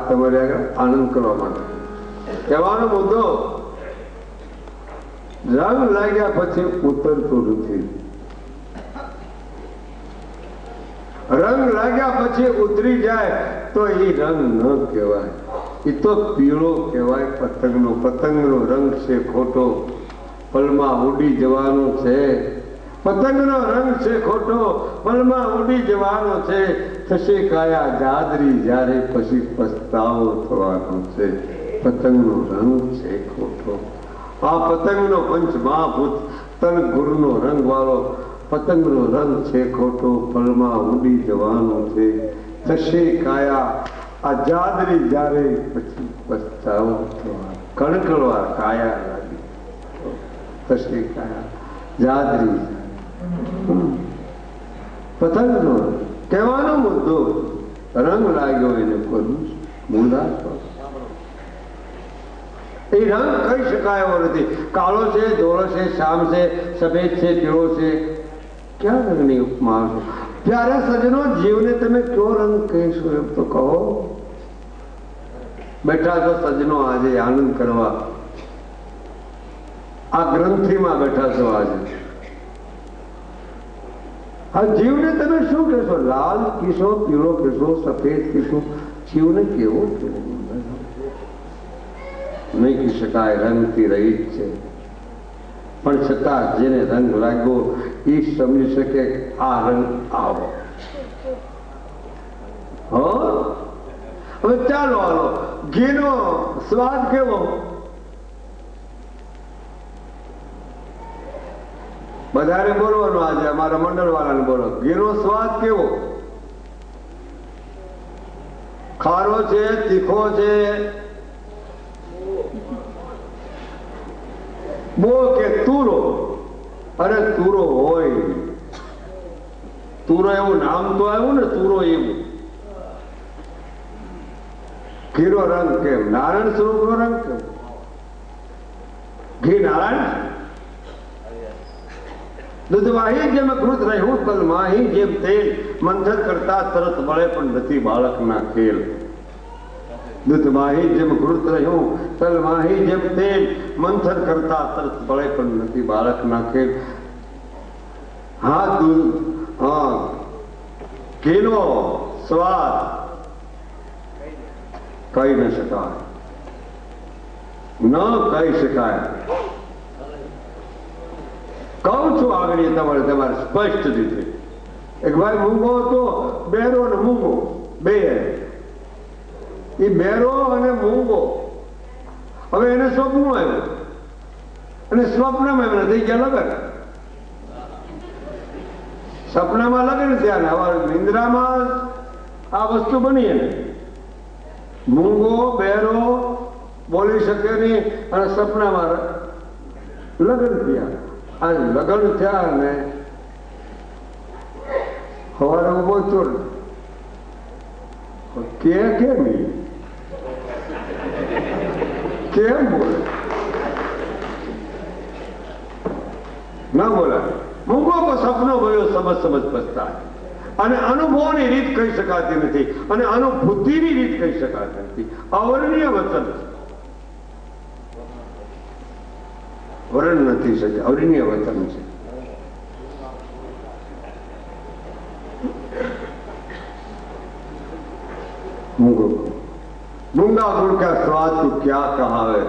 તમારે આનંદ કરવા માટે કહેવાનો મુદ્દો, રંગ લાગ્યા પછી ઉતરતું નથી. રંગ લાગ્યા પછી ઉતરી જાય તો એ રંગ ન કહેવાય, એ તો પીળો કહેવાય. પતંગનો રંગ છે ખોટો, પલમાં ઉડી જવાનો છે. પતંગનો રંગ છે ખોટો, પલમાં ઉડી જવાનો છે. થશે કાયા જાદરી જ્યારે પછી પસ્તાવો થવાનો છે. પતંગનો રંગ છે ખોટો. આ પતંગનો પંચ મહાભૂત તન ગુરુનો રંગ વાળો પતંગનો રંગ છે ખોટો. પલમાં ઉડી જવાનો છે. થશે કાયા આ જાદરી જ્યારે પછી પસ્તાવો થવાનો. કણકળવા કાયા લાગી થશે કાયા જાદરી. પતંગનો કહેવાનો મુદ્દો રંગ લાગ્યો એને કરું મૂંડા. એ રંગ કહી શકાય એવો નથી. કાળો છે, ધોળો છે, શામ છે, સફેદ છે, પીળો છે. ક્યાં રંગની ઉપમા આવશે? પ્યારા સજનો, જીવને તમે કયો રંગ કહીશો એમ તો કહો. બેઠા છો સજનો આજે આનંદ કરવા. આ ગ્રંથિમાં બેઠા છો આજે. આ જીવને તમે શું કહેશો? લાલ કીશો, પીળો કીશો, સફેદ કીશો? જીવને કેવો કેવો નહીં કહી શકાય. રંગથી રહિત છે. પણ છતાં જેને રંગ લાગ્યો એ સમજી શકે આ રંગ આવો. હવે ચાલો હાલો ઘીનો સ્વાદ કેવો? બધાને બોલવાનું આજે અમારા મંડળ વાળાને બોલો. ઘીનો સ્વાદ કેવો? ખારો છે, તીખો છે, બો કે તુરો? અરે તુરો હોય. તુરો એવું નામ તો આવ્યું ને, તુરો એવું. ઘીનો રંગ કેમ? નારાયણ સ્વરૂપનો રંગ કેમ? ઘી નારાયણ. દૂધવાહી જેમ ઘૃત રહ્યું તલમાહી જેમ તેલ મંથન કરતા તરત મળે પણ નથી બાળકના ખેલ. દૂધમાહી જેમ ઘૃત રહ્યું તલમાહી જેમ તેલ મંથન કરતા તરત મળે પણ નથી બાળકના ખેલ. હા દૂધ, હા ઘીનો સ્વાદ કહી ન શકાય, ન કહી શકાય. કહું છું આગળ તમારે સ્પષ્ટ રીતે. એક ભાઈ મૂંગો હતો, બેરો અને મૂંગો બે. એ બેરો અને મૂંગો હવે એને સ્વપ્ન આવ્યું અને સ્વપ્નમાં એમને થઈ ગયા લગ્ન. સપનામાં લગ્ન થયા ને હવે નિંદ્રામાં આ વસ્તુ બની. એને મૂંગો બેરો બોલી શકે નહીં અને સપનામાં લગ્ન થયા. આ લગ્ન થયા ને સવારે ઉભો ચોર કેમ બોલે? ના બોલાય. મૂંગો સપનો ગયો સમજ પછતા. અને અનુભવની રીત કહી શકાતી નથી અને અનુભૂતિની રીત કહી શકાતી નથી. અવર્ણનીય વચન વર્ણન નથી શકે. અવર્ણનીય વચન છે. મૂંગો મૂંગા ગુड़ का स्वाद तो क्या कहावे.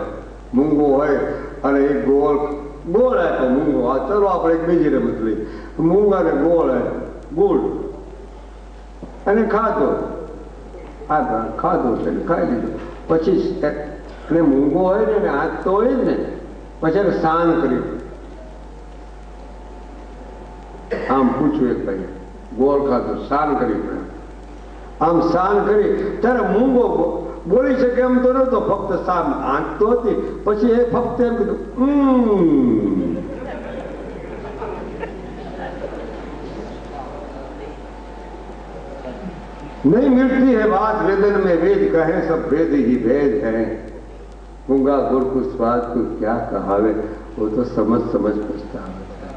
મૂંગો હોય અને એક ગોળ હે તો મૂંગો. આ ચલો આપણે એક બીજી રમત લઈએ. મૂંગા ને ગોળ હે ગુડ અને ખાધો. આ ખાધો છે ખાઈ લીધું. પછી અને મૂંગો હોય ને હાથ તો હોય ને પછી એને શાન કર્યું. આમ પૂછ્યું એક ભાઈ, ગોળ ખાધું શાન કર્યું. આમ શાન કરી ત્યારે મૂંગો બોલી શકે એમ તો નતો, ફક્ત શાન આંખ તો હતી. પછી એ ફક્ત એમ કીધું नहीं मिलती है बात वेदन में वेद कहे सब भेद ही भेद है. मूंगा गुड़ को स्वाद को क्या कहावे. वो तो समझ पछतावा है,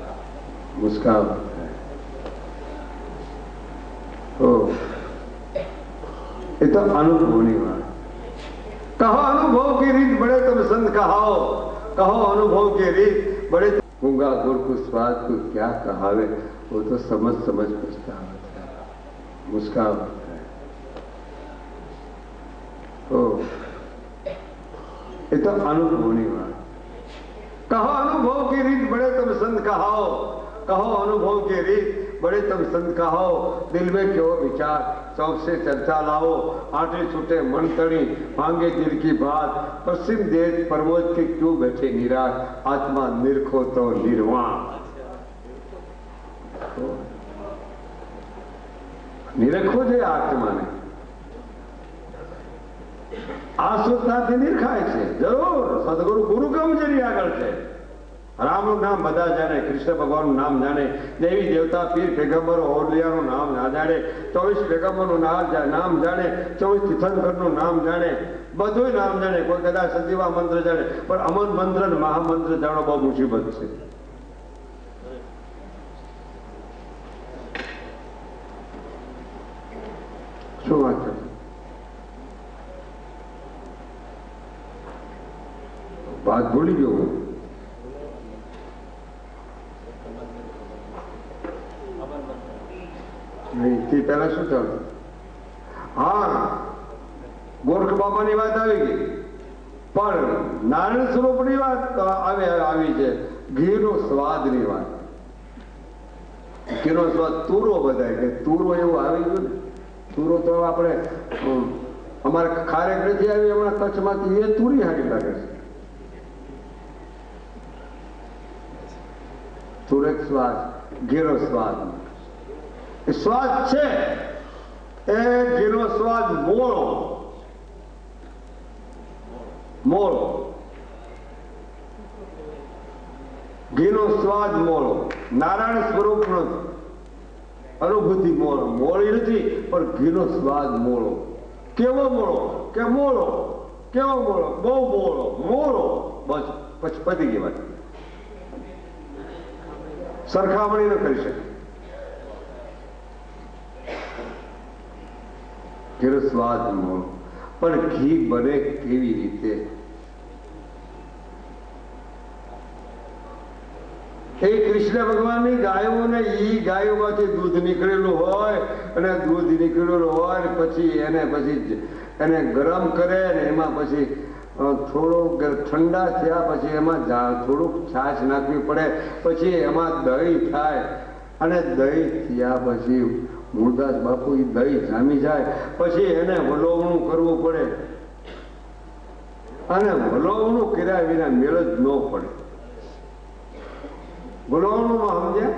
मुस्कान है. तो ये तो अनुभवनी बात. कहो अनुभव की रीत बड़े तुम संत कहाओ. कहो अनुभव की रीत बड़े. मूंगा गुड़ को स्वाद को क्या कहावे. वो तो समझ पछतावा है, मुस्कान है. तो ये तो अनुभवनी बात. कहो अनुभव की रीत बड़े तुम संत कहाओ. कहो अनुभव की रीत बड़े तुम संत कहो, दिल में क्यों विचार, चौक से चर्चा लाओ, आटे छूटे मन तड़ी, मांगे दिल की बात, पश्चिम देश प्रमोद के क्यों बैठे निराश, आत्मा निरखो तो निर्वाण। निरखो जे आत्मा ने આસુતાથી નિરખાય છે જરૂર। સદગુરુ ગુરુ કમ જેની આગળ છે। રામનું નામ બધા જાણે, કૃષ્ણ ભગવાનનું નામ જાણે, દેવી દેવતા પીર પેગમ્બરો ઓલિયાનું નામ ના જાણે, 24 પેગમ્બરનું નામ જાણે, 24 તીર્થંકરનું નામ જાણે, બધું નામ જાણે, કોઈ કદાચ સજીવા મંત્ર જાણે, પણ અમન મંત્ર અને મહામંત્ર જાણો બહુ મુસીબત છે। શું વાત છે? बात भूली गयो नहीं थी पहला शू चल। हाँ गोरख बाबा ની વાત આવી ગઈ, પણ નારાયણ સ્વરૂપ ની વાત આવી છે। ઘીનો સ્વાદ ની વાત, ઘીનો સ્વાદ તૂરો બધાય કે તૂરો એવું આવી ગયું ને। તૂરો તો આપણે અમારે ખારેક નથી આવી હમણાં કચ્છમાંથી, એ તૂરી હારી લાગે છે। तुरक स्वाद, घीरो स्वाद, स्वाद छे ए घीरो स्वाद मोळो मोळो, घीनो स्वाद मोळो, नारायण स्वरूप नो अनुभूति मोळो, मोळी नहीं पर घीनो स्वाद मोळो। केवो मोळो के मोळो, केवो मोळो, बहु मोळो, मोळो, बस પછી પતી ગઈ વાત। સરખામણી ન કરી શકે। ઘીનો સ્વાદ મોળો, પણ ઘી બને કેવી રીતે? એ કૃષ્ણ ભગવાનની ગાયોને ઈ ગાયોમાંથી દૂધ નીકળેલું હોય અને દૂધ નીકળેલું હોય પછી એને ગરમ કરે ને એમાં પછી થોડુંક ઠંડા થયા પછી એમાં થોડુંક છાશ નાખવી પડે, પછી એમાં દહીં થાય અને દહીં થયા પછી મૂળદાસ બાપુ એ દહીં જામી જાય પછી એને વલોવણું કરવું પડે અને વલોવણું કર્યા વિના મેળ જ ન પડે। વલોવણું સમજ્યા?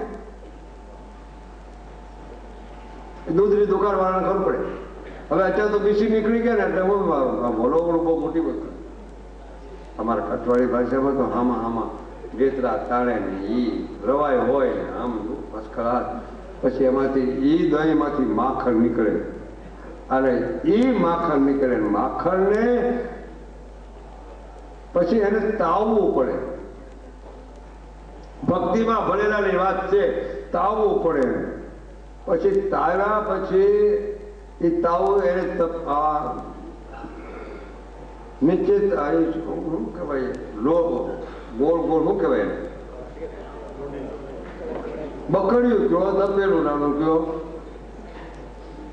દૂધની દુકાન વાળાને ખબર પડે। હવે અત્યારે તો બીસી નીકળી ગયા ને એટલે વલોવણું બહુ મોટી વસ્તુ। અમારા કઠવાડી ભાષામાં તો હામાં હામાં ગેતરા તાળે ને ઈ રવાય હોય ને આમ અસખલાસ, પછી એમાંથી ઈ દહીંમાંથી માખણ નીકળે અને ઈ માખણ નીકળે, માખણને પછી એને તાવવું પડે। ભક્તિમાં ભણેલાની વાત છે, તાવવું પડે। પછી તાવ્યા પછી એ તાવું એને નિશ્ચિત શું કહેવાય, લોભ ગોળ ગોળ શું કહેવાય, બકડ્યું કયો, તપેલું નાનું કયો,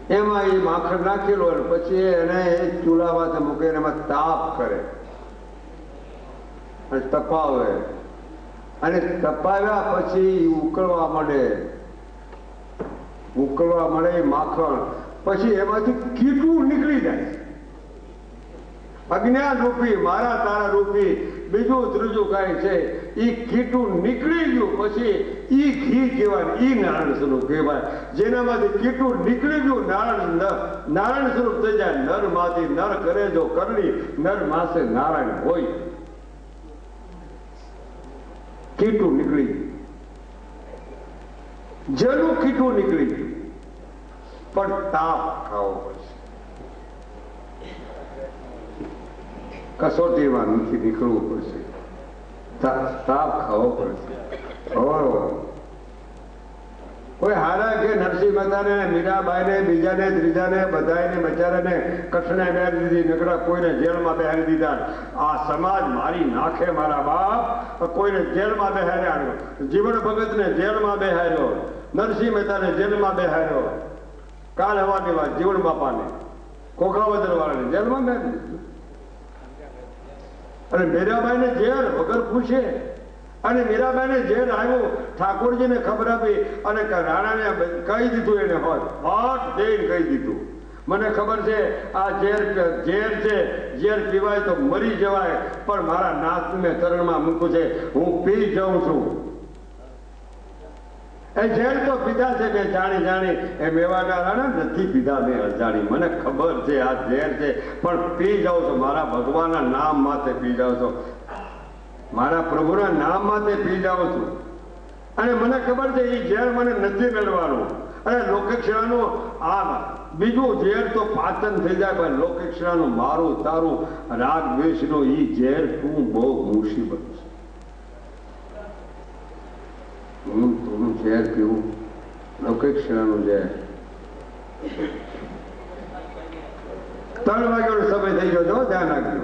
એમાં એ માખણ નાખેલો પછી એને ચૂલામાંથી મૂકીને એમાં તાપ કરે અને તપાવે અને તપાવ્યા પછી ઉકળવા મળે માખણ, પછી એમાંથી કીટું નીકળી જાય। અજ્ઞાન રૂપી મારા તારા રૂપી બીજું ત્રીજું કાંઈ છે, એ કીટું નીકળી ગયું પછી ઈ ઘી કહેવાય, ઈ નારાયણ સ્વરૂપ કહેવાય। જેનામાંથી કીટું નીકળી ગયું નારાયણ સ્વરૂપ થઈ જાય। નર માંથી નર કરે જો કરણી, નર માસે નારાયણ હોય। કીટું નીકળી ગયું, જેનું કીટું નીકળી ગયું, પણ તાપ ખાવો પડશે। कसोटीમાં નથી નીકળવું પડશે, તાપ ખાવો પડશે। કોઈ હારા કે નરસિંહ મહેતાને, મીરાબાઈને, બીજાને, ત્રીજાને, બધાને બચારાને કઠણે બેહારી દીધી, નકરા કોઈને જેલમાં બેહારી દીધા। આ સમાજ મારી નાખે મારા બાપ, કોઈને જેલમાં બેહાર્યા, જીવન ભગતને જેલમાં બેહાર્યો, નરસિંહ મહેતાને જેલમાં બેહાર્યો, કાલ હવાની વાત જીવન બાપાને, કોખાવદર વાળાને જેલમાં બેહારી દીધું। અને મીરાબાઈને જેલ વગર પૂછે અને મીરાબાઈને ઝેર આવ્યું, ઠાકોરજીને ખબર આપી અને રાણાને કહી દીધું, એને હોટ દઈને કહી દીધું, મને ખબર છે આ ઝેર છે, ઝેર પીવાય તો મરી જવાય, પણ મારા નાથને ચરણમાં મૂકું છે, હું પી જાઉં છું. એ ઝેર તો પીધા છે મેં જાણી, એ મેવાના રાણા નથી પીધા મેં અજાણી. મને ખબર છે આ ઝેર છે, પણ પી જાઉં છું, મારા ભગવાનના નામ માટે પી જાઉં છું, મારા પ્રભુના નામ માટે પી જાઉં છું. અને મને ખબર છે એ ઝેર મને નથી મેળવાનું. અને લોકેક્ષરાનું આ બીજું ઝેર તો પાચન થઈ જાય, પણ લોકેક્ષરાનું મારું તારું રાગ દ્વેષનું એ ઝેર તું બહુ મુસીબત છે. હું ઝેર પીવું, લોકેક્ષરાનું ઝેર. 3 વાગ્યાનો સમય થઈ ગયો, જો ધ્યાન રાખજો,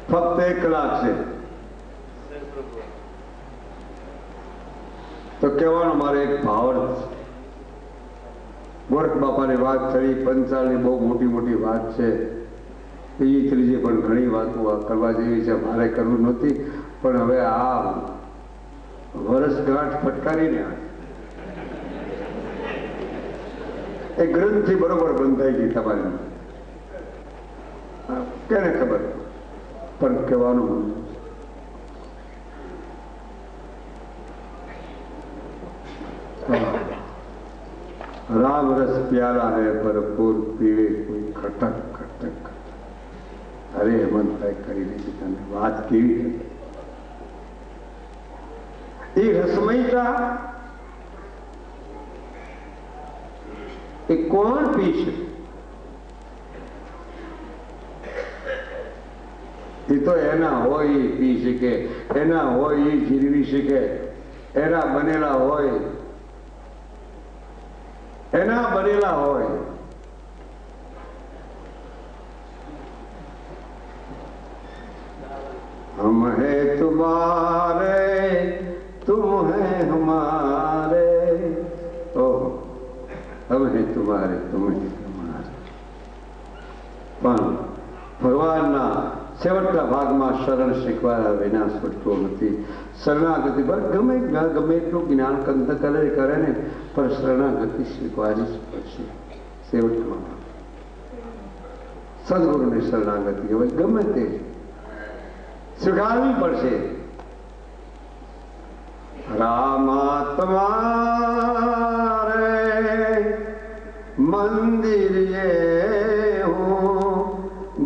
ફક્ત 1 કલાક છે. તો કહેવાનો મારે એક ભાવાર્થ છે. ગોરખ બાપાની વાત કરી, પંચાળની બહુ મોટી વાત છે, બીજી ત્રીજી પણ ઘણી વાતો કરવા જેવી છે, મારે કરવું નહોતી, પણ હવે આ વર્ષગાંઠ ફટકારીને એ ગ્રંથથી બરોબર બંધાઈ ગઈ તમારી, કેને ખબર, પણ કહેવાનું राम रस प्यारा है भरपूर पीवे कोई खटक खटक. अरे હેમંતભાઈ કરી લીધી તને વાત કેવી એ રસમયતા એ કોણ પીશે? એ તો એના હોય એ પી શકે, એના હોય એ જીરવી શકે, એના બનેલા હોય, એના બનેલા હોય. हम है तुम्हारे तुम है हमारे, ओ हम है तुम्हारे तुम है हमारे. પણ ભગવાનના છેવટના ભાગમાં શરણ શીખવાયા વિના છૂટતો નથી. શરણાગતિ પર ગમે એટલું જ્ઞાન કંત કરે ને, પણ શરણાગતિ સ્વીકારવી જ પડશે. છેવટમાં સદગુરુની શરણાગતિ હવે ગમે તે સ્વીકારવી પડશે. રામા તમારે મંદિરે હું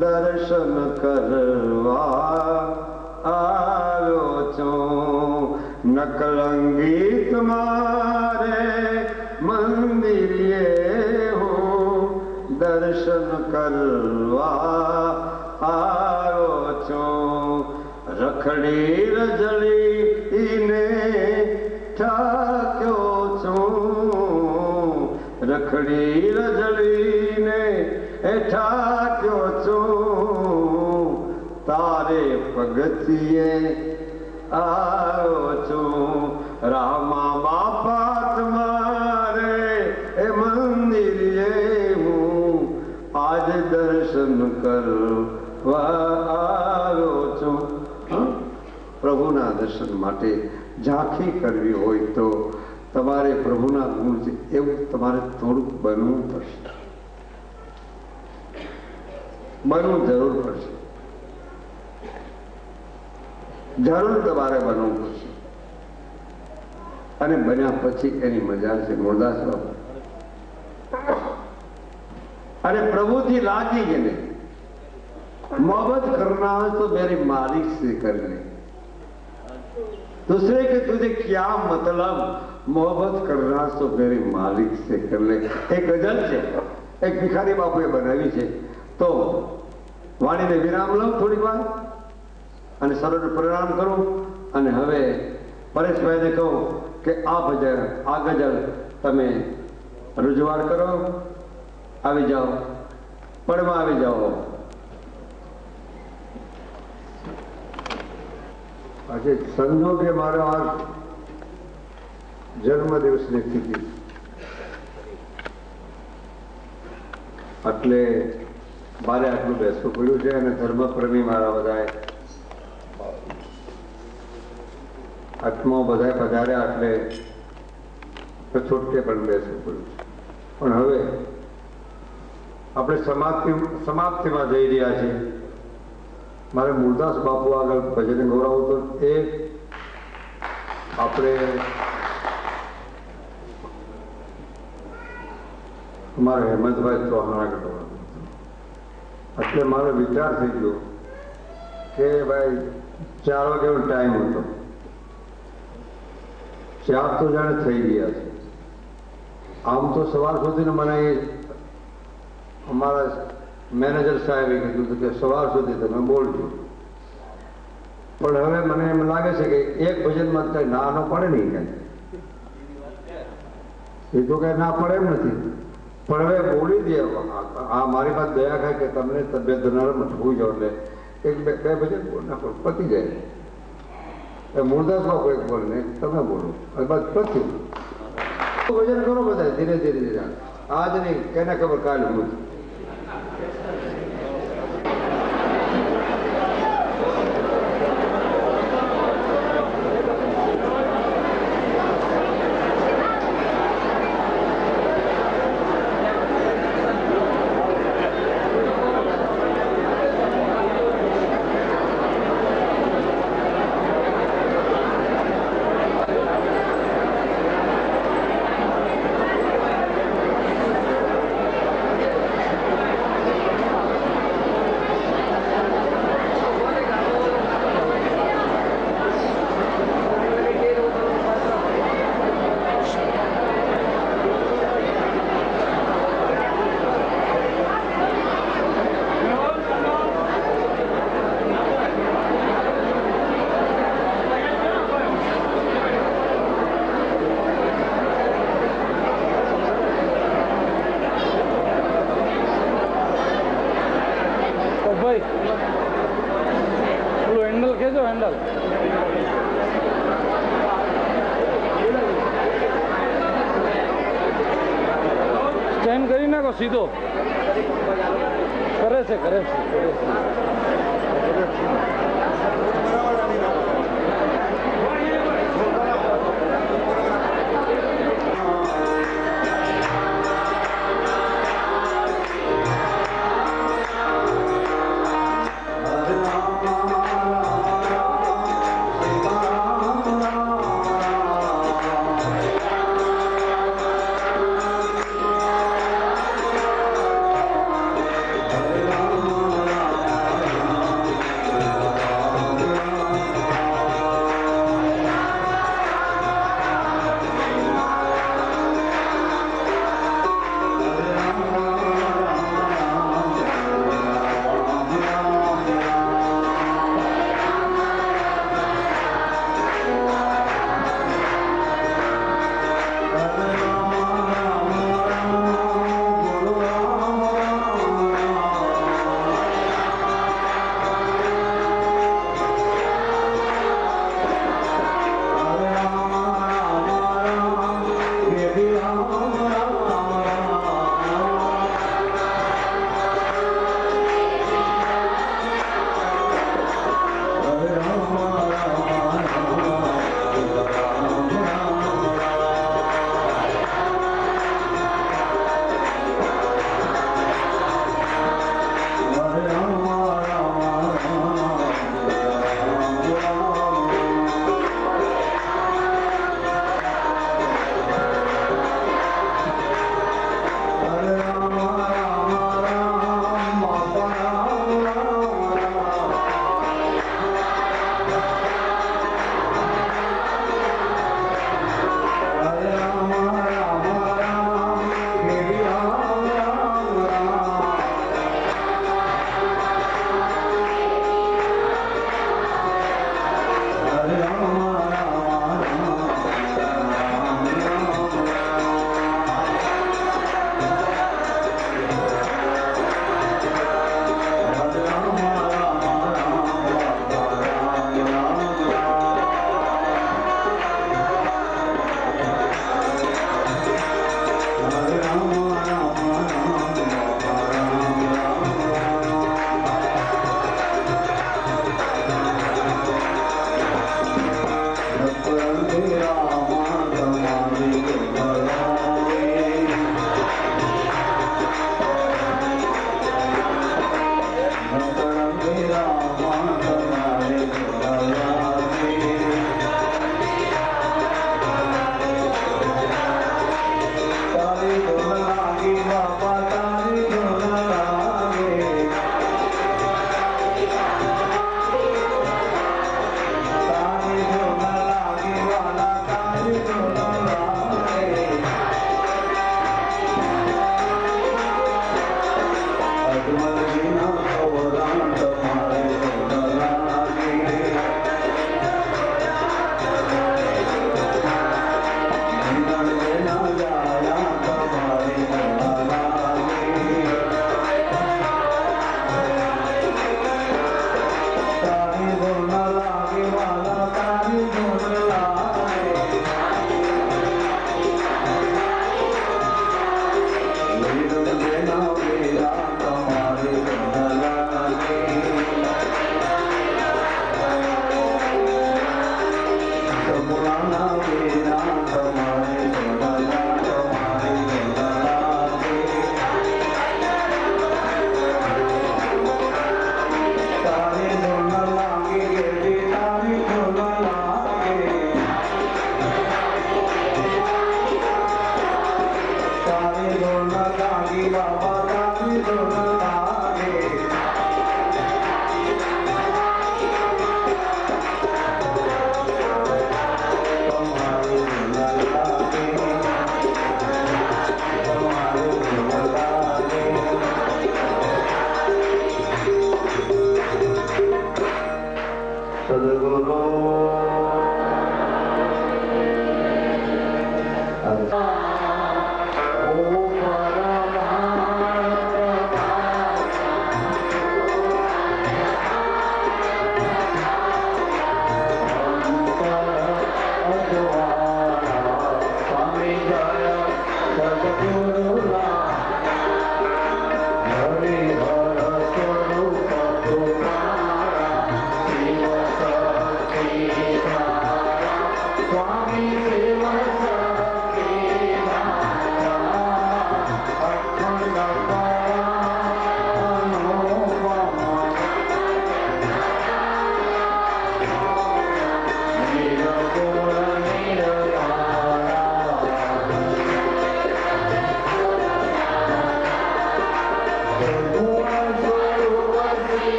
દર્શન કરવા આવ્યો છું. નકલંગી તમારે મંદિરે હું દર્શન કરવા આવ્યો છું. રખડી રજળીને ઠાક્યો છું, રખડી રજળીને ઠાક્યો છું. તારે પગથિયે આવ્યો છું. રામા બાપા તમારે એ મંદિરે હું આજ દર્શન કરવા આવ્યો છું. પ્રભુના દર્શન માટે ઝાંખી કરવી હોય તો તમારે પ્રભુના ગુણ છે એવું તમારે થોડુંક બનવું પડશે, બનવું જરૂર પડશે, જરૂર તમારે બનવું પડશે. અને બન્યા પછી એની મજા છે મુરદાસ બાબુ. અને પ્રભુથી લાગી ગઈ ને मोहब्बत करना है तो मेरे मालिक से कर ले, दूसरे के तुझे क्या मतलब, मोहब्बत करना तो मेरे मालिक से कर ले. एक गजल છે, એક ભિખારી બાપુએ બનાવી છે. તો વાણીને વિરામ લઉં થોડીક વાર અને સરોને પ્રણામ કરું. અને હવે પરેશભાઈને કહું કે આ ગઝલ તમે રજૂઆત કરો, આવી જાઓ, પડમાં આવી જાઓ. આજે સંજોગે મારો આ જન્મદિવસની તિથિ એટલે મારે આટલું બેસવું પડ્યું છે. અને ધર્મપ્રેમી મારા બધાએ આત્માઓ બધા પધાર્યા એટલે છૂટકે પણ બેસવું પડ્યું છે. પણ હવે આપણે સમાપ્તિમાં જઈ રહ્યા છીએ. મારે મૂળદાસ બાપુ આગળ ભજન ગૌરવ તો એ આપણે મારે હેમંતભાઈ ચૌહાણ આગળ ગૌરવ એટલે મારો વિચાર થઈ ગયો કે ભાઈ 4 વાગ્યાનો ટાઈમ હતો, 4 તો જાણે થઈ ગયા છે. આમ તો સવાર સુધીને મને અમારા મેનેજર સાહેબે કીધું હતું કે સવાર સુધી તમે બોલજો, પણ હવે મને એમ લાગે છે કે એક ભજનમાં કઈ ના ન પડે નહીં, કઈ એ તો કઈ ના પડે એમ નથી, પણ હવે બોલી દે. આ મારી પાસે દયા ખાય કે તમને તબિયત નરમ થવું જાવ એટલે એક બે ભજન બોલ નાખો, પતી જાય. મૂળદાસ બાપુ એક બોલે ને તમે બોલો, બસ પત્યું. ભજન કરો બધા ધીરે ધીરે ધીરે. આજ નહીં કેને ખબર કાલ હું સ્ટેન્ડ કરી નાખો સીધો. કરે છે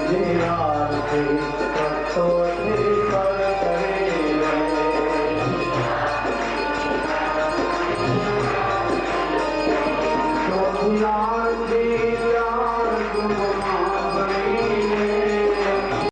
Yeah.